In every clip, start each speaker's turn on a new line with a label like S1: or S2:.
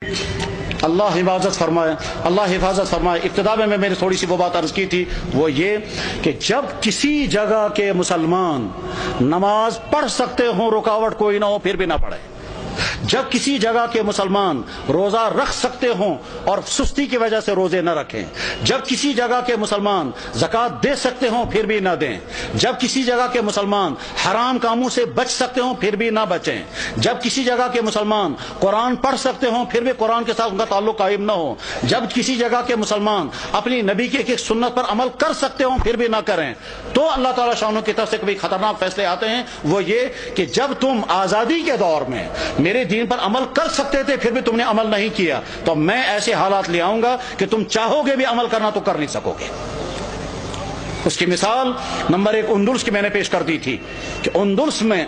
S1: اللہ حفاظت فرمائے، اللہ حفاظت فرمائے۔ ابتدا میں نے تھوڑی سی وہ بات عرض کی تھی، وہ یہ کہ جب کسی جگہ کے مسلمان نماز پڑھ سکتے ہوں، رکاوٹ کوئی نہ ہو، پھر بھی نہ پڑھے۔ جب کسی جگہ کے مسلمان روزہ رکھ سکتے ہوں اور سستی کی وجہ سے روزے نہ رکھیں، جب کسی جگہ کے مسلمان زکوٰۃ دے سکتے ہوں پھر بھی نہ دیں، جب کسی جگہ کے مسلمان حرام کاموں سے بچ سکتے ہوں پھر بھی نہ بچیں، جب کسی جگہ کے مسلمان قرآن پڑھ سکتے ہوں پھر بھی قرآن کے ساتھ ان کا تعلق قائم نہ ہو، جب کسی جگہ کے مسلمان اپنی نبی کی ایک سنت پر عمل کر سکتے ہوں پھر بھی نہ کریں، تو اللہ تعالیٰ شانوں کی طرف سے کبھی خطرناک فیصلے آتے ہیں۔ وہ یہ کہ جب تم آزادی کے دور میں میرے دین پر عمل کر سکتے تھے پھر بھی تم نے عمل نہیں کیا، تو میں ایسے حالات لے آؤں گا کہ تم چاہو گے بھی عمل کرنا تو کر نہیں سکو گے۔ اس کی مثال نمبر 1 اندلس کی میں نے پیش کر دی تھی کہ اندلس میں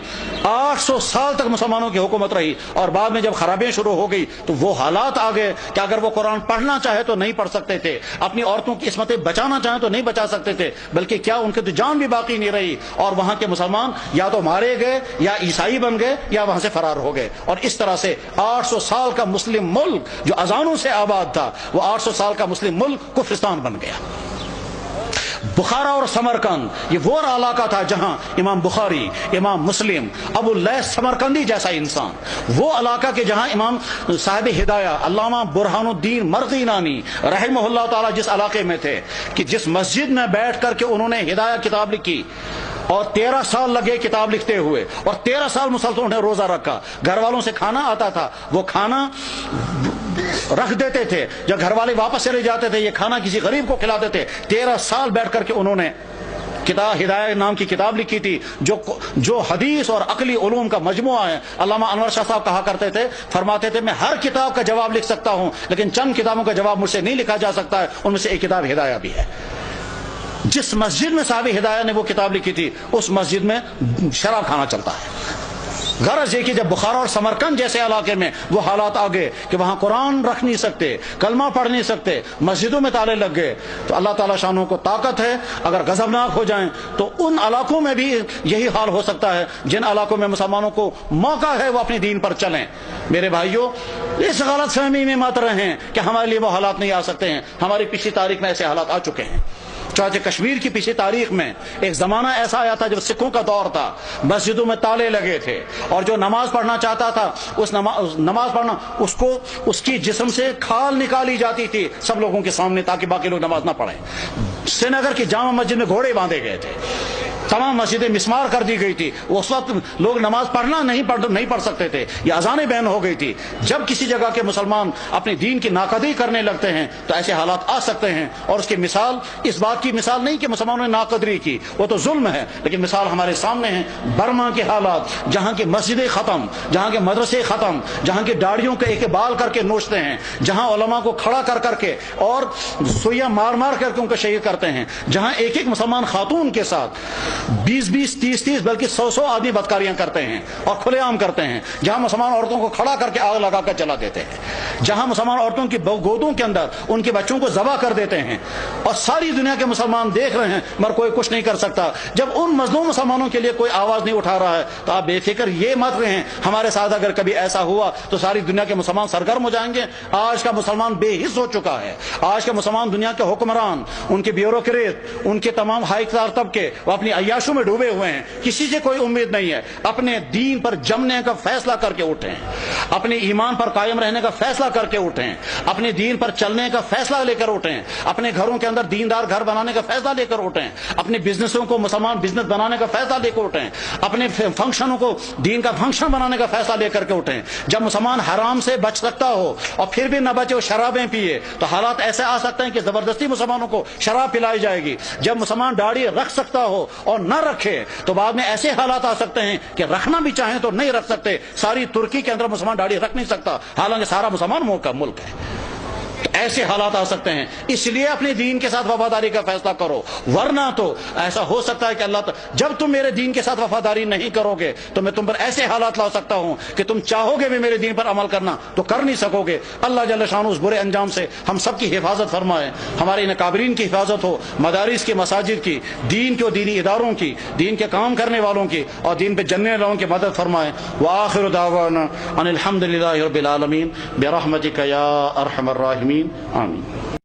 S1: 800 سال تک مسلمانوں کی حکومت رہی، اور بعد میں جب خرابیاں شروع ہو گئی تو وہ حالات آ گئے کہ اگر وہ قرآن پڑھنا چاہے تو نہیں پڑھ سکتے تھے، اپنی عورتوں کی عصمتیں بچانا چاہیں تو نہیں بچا سکتے تھے، بلکہ کیا ان کی تو جان بھی باقی نہیں رہی، اور وہاں کے مسلمان یا تو مارے گئے یا عیسائی بن گئے یا وہاں سے فرار ہو گئے، اور اس طرح سے 800 سال کا مسلم ملک جو اذانوں سے آباد تھا وہ 800 سال کا مسلم ملک کفرستان بن گیا۔ بخارا اور سمرقند یہ وہ علاقہ تھا جہاں امام بخاری، امام مسلم، ابو اللیث سمرقندی جیسا انسان، وہ علاقہ کے جہاں امام صاحب ہدایہ علامہ برہان الدین مرغینانی رحمہ اللہ تعالی جس علاقے میں تھے کہ جس مسجد میں بیٹھ کر کے انہوں نے ہدایہ کتاب لکھی، اور 13 سال لگے کتاب لکھتے ہوئے، اور 13 سال مسلسل انہیں روزہ رکھا، گھر والوں سے کھانا آتا تھا، وہ کھانا رکھ دیتے تھے، جب گھر والے واپس چلے جاتے تھے یہ کھانا کسی غریب کو کھلاتے تھے۔ 13 سال بیٹھ کر کے انہوں نے کتاب ہدایہ نام کی کتاب لکھی تھی جو حدیث اور عقلی علوم کا مجموعہ ہے۔ علامہ انور شاہ صاحب کہا کرتے تھے، فرماتے تھے میں ہر کتاب کا جواب لکھ سکتا ہوں لیکن چند کتابوں کا جواب مجھ سے نہیں لکھا جا سکتا ہے، ان میں سے ایک کتاب ہدایہ بھی ہے۔ جس مسجد میں صاحب ہدایہ نے وہ کتاب لکھی تھی اس مسجد میں شراب کھانا چلتا ہے۔ غرض یہ کہ جب بخارا اور سمرقند جیسے علاقے میں وہ حالات آ گئے کہ وہاں قرآن رکھ نہیں سکتے، کلمہ پڑھ نہیں سکتے، مسجدوں میں تالے لگ گئے، تو اللہ تعالیٰ شانوں کو طاقت ہے، اگر غضبناک ہو جائیں تو ان علاقوں میں بھی یہی حال ہو سکتا ہے جن علاقوں میں مسلمانوں کو موقع ہے وہ اپنے دین پر چلیں۔ میرے بھائیوں، اس غلط فہمی میں مت رہیں کہ ہمارے لیے وہ حالات نہیں آ سکتے ہیں، ہماری پچھلی تاریخ میں ایسے حالات آ چکے ہیں۔ چنانچہ کشمیر کی پچھلی تاریخ میں ایک زمانہ ایسا آیا تھا جب سکھوں کا دور تھا، مسجدوں میں تالے لگے تھے، اور جو نماز پڑھنا چاہتا تھا اس نماز پڑھنا اس کی جسم سے کھال نکالی جاتی تھی سب لوگوں کے سامنے تاکہ باقی لوگ نماز نہ پڑھیں۔ سری نگر کی جامع مسجد میں گھوڑے باندھے گئے تھے، تمام مسجدیں مسمار کر دی گئی تھی، اس وقت لوگ نماز پڑھنا نہیں پڑھ سکتے تھے، یہ اذانیں بین ہو گئی تھی۔ جب کسی جگہ کے مسلمان اپنے دین کی ناقدری کرنے لگتے ہیں تو ایسے حالات آ سکتے ہیں، اور اس کی مثال اس بات کی مثال نہیں کہ مسلمانوں نے ناقدری کی، وہ تو ظلم ہے، لیکن مثال ہمارے سامنے ہے برما کے حالات، جہاں کی مسجدیں ختم، جہاں کے مدرسے ختم، جہاں کی داڑھیوں کے ایک بال کر کے نوچتے ہیں، جہاں علماء کو کھڑا کر کے اور سوئیاں مار کر کے ان کو شہید کرتے ہیں، جہاں ایک مسلمان خاتون کے ساتھ 20 30 بلکہ 100 آدمی بدکاریاں کرتے ہیں اور کھلے عام کرتے ہیں، جہاں مسلمان عورتوں کو کھڑا کر کے آگ لگا کر جلا دیتے ہیں، جہاں مسلمان عورتوں کی گودوں کے اندر ان کے بچوں کو ذبح کر دیتے ہیں، اور ساری دنیا کے مسلمان دیکھ رہے ہیں مگر کوئی کچھ نہیں کر سکتا۔ جب ان مظلوم مسلمانوں کے لیے کوئی آواز نہیں اٹھا رہا ہے تو آپ بے فکر یہ مت رہیں ہمارے ساتھ اگر کبھی ایسا ہوا تو ساری دنیا کے مسلمان سرگرم ہو جائیں گے۔ آج کا مسلمان بے حس ہو چکا ہے، آج کا مسلمان دنیا کے حکمران، ان کے بیوروکریٹ، ان کے تمام ہائی کلاس طبقے وہ اپنی عیاشوں میں ڈوبے ہوئے ہیں، کسی سے کوئی امید نہیں ہے۔ اپنے دین پر جمنے کا فیصلہ کر کے اٹھیں، اپنے ایمان پر قائم رہنے کا فیصلہ کر کے اٹھیں، اپنے دین پر چلنے کا فیصلہ لے کر اٹھیں، اپنے گھروں کے اندر دیندار گھر بنانے کا فیصلہ لے کر اٹھیں، اپنے بزنسوں کو مسلمان بزنس بنانے کا فیصلہ لے کر اٹھیں، اپنے فنکشنوں کو دین کا فنکشن بنانے کا فیصلہ لے کر کے اٹھیں۔ جب مسلمان حرام سے بچ سکتا ہو اور پھر بھی نہ بچے اور شرابیں پیے تو حالات ایسے آ سکتے ہیں کہ زبردستی مسلمانوں کو شراب پلائی جائے گی۔ جب مسلمان داڑھی رکھ سکتا ہو اور نہ رکھے تو بعد میں ایسے حالات آ سکتے ہیں کہ رکھنا بھی چاہیں تو نہیں رکھ سکتے۔ ساری ترکی کے اندر مسلمان داڑھی رکھ نہیں سکتا، حالانکہ سارا مسلمان ملک ہے۔ تو ایسے حالات آ سکتے ہیں، اس لیے اپنے دین کے ساتھ وفاداری کا فیصلہ کرو، ورنہ تو ایسا ہو سکتا ہے کہ اللہ جب تم میرے دین کے ساتھ وفاداری نہیں کرو گے تو میں تم پر ایسے حالات لا سکتا ہوں کہ تم چاہو گے بھی میرے دین پر عمل کرنا تو کر نہیں سکو گے۔ اللہ جل شانہ اس برے انجام سے ہم سب کی حفاظت فرمائے، ہمارے ان اکابرین کی حفاظت ہو، مدارس کی، مساجد کی، دین کے و دینی اداروں کی، دین کے کام کرنے والوں کی اور دین پہ جننے والوں کی مدد فرمائے۔ وآخر دعوانا ان الحمد للہ رب العالمین برحمتک یا ارحم الراحمین، آمین۔